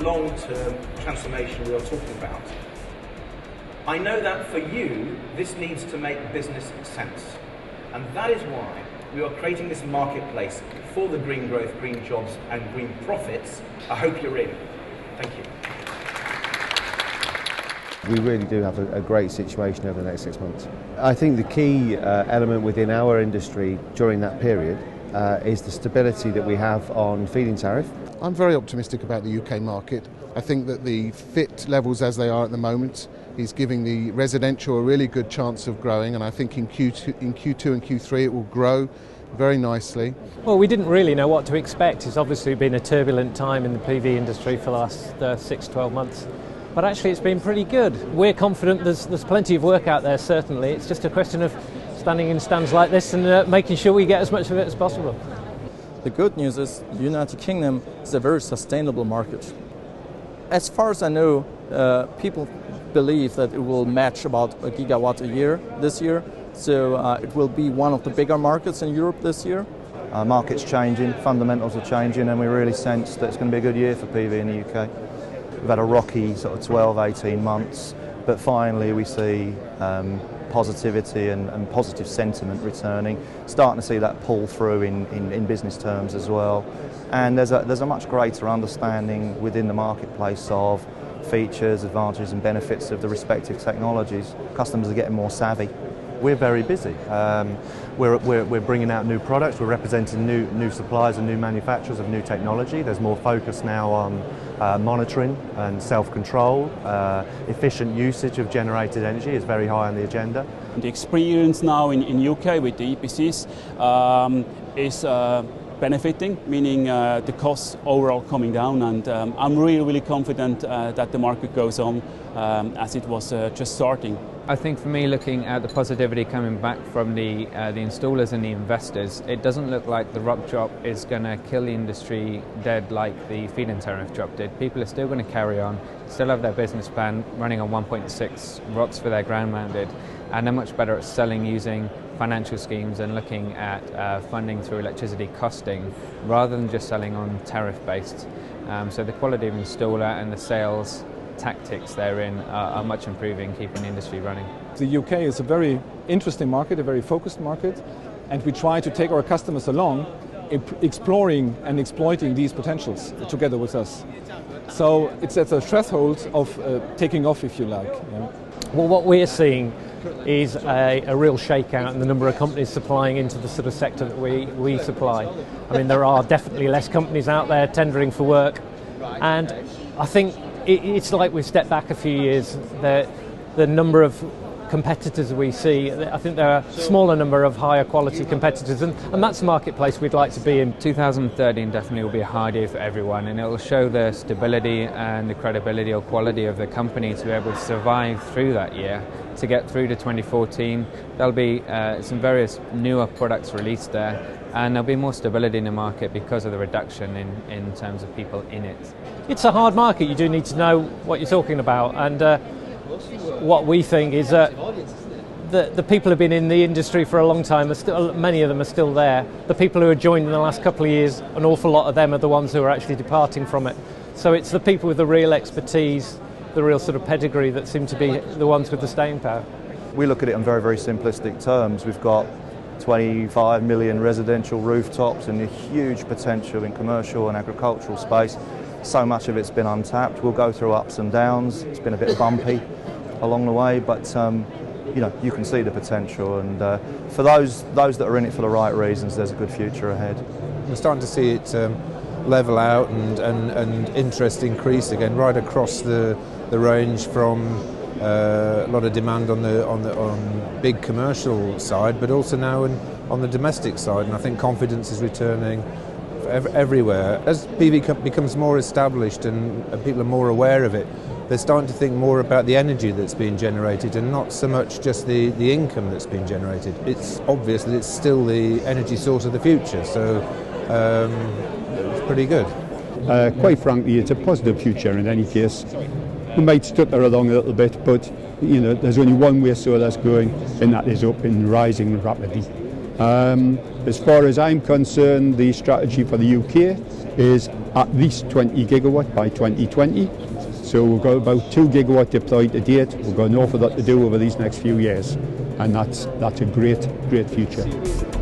long-term transformation we are talking about. I know that for you, this needs to make business sense. And that is why we are creating this marketplace for the green growth, green jobs and green profits. I hope you're in. Thank you. We really do have a great situation over the next 6 months. I think the key element within our industry during that period is the stability that we have on feed-in tariff. I'm very optimistic about the UK market. I think that the fit levels as they are at the moment is giving the residential a really good chance of growing, and I think in Q2 and Q3 it will grow very nicely. Well, we didn't really know what to expect. It's obviously been a turbulent time in the PV industry for the last 6-12 months. But actually it's been pretty good. We're confident there's plenty of work out there, certainly. It's just a question of standing in stands like this and making sure we get as much of it as possible. The good news is the United Kingdom is a very sustainable market. As far as I know, people believe that it will match about a gigawatt a year this year. So it will be one of the bigger markets in Europe this year. Market's changing, fundamentals are changing, and we really sense that it's going to be a good year for PV in the UK. We've had a rocky sort of 12-18 months, but finally we see positivity and positive sentiment returning, starting to see that pull through in business terms as well. And there's a much greater understanding within the marketplace of features, advantages and benefits of the respective technologies. Customers are getting more savvy. We're very busy. We're bringing out new products, we're representing new suppliers and new manufacturers of new technology. There's more focus now on monitoring and self-control. Efficient usage of generated energy is very high on the agenda. The experience now in UK with the EPCs is benefiting, meaning the costs overall coming down, and I'm really confident that the market goes on as it was just starting. I think for me, looking at the positivity coming back from the installers and the investors, it doesn't look like the ROC drop is going to kill the industry dead like the feed-in tariff drop did. People are still going to carry on, still have their business plan running on 1.6 ROCs for their ground-mounted, and they're much better at selling using financial schemes and looking at funding through electricity costing rather than just selling on tariff-based. So the quality of installer and the sales tactics therein are much improving, keeping the industry running. The UK is a very interesting market, a very focused market, and we try to take our customers along, exploring and exploiting these potentials together with us. So it's at the threshold of taking off, if you like. Yeah. Well, what we're seeing is a real shakeout in the number of companies supplying into the sort of sector that we supply. I mean, there are definitely less companies out there tendering for work, and I think it's like we've stepped back a few years. The number of competitors we see, I think there are a smaller number of higher quality competitors, and that's the marketplace we'd like to be in. 2013 definitely will be a hard year for everyone, and it will show the stability and the credibility or quality of the company to be able to survive through that year. To get through to 2014, there'll be some various newer products released there, and there'll be more stability in the market because of the reduction in terms of people in it. It's a hard market. You do need to know what you're talking about, and what we think is that the people who have been in the industry for a long time, many of them are still there. The people who have joined in the last couple of years, an awful lot of them are the ones who are actually departing from it. So it's the people with the real expertise, the real sort of pedigree that seem to be the ones with the staying power. We look at it in very simplistic terms. We've got 25 million residential rooftops and a huge potential in commercial and agricultural space. So much of it's been untapped. We'll go through ups and downs. It's been a bit bumpy along the way, but you know, you can see the potential, and for those that are in it for the right reasons, there's a good future ahead. We're starting to see it level out and interest increase again right across the range, from a lot of demand on big commercial side, but also now on the domestic side, and I think confidence is returning everywhere. As PV becomes more established and people are more aware of it, they're starting to think more about the energy that's being generated and not so much just the income that's being generated. It's obvious that it's still the energy source of the future, so it's pretty good. Quite frankly, it's a positive future in any case. We might stutter along a little bit, but you know, there's only one way solar's going, and that is up and rising rapidly. As far as I'm concerned, the strategy for the UK is at least 20 gigawatt by 2020. So we've got about 2 gigawatt deployed to date. We've got an awful lot to do over these next few years, and that's a great future.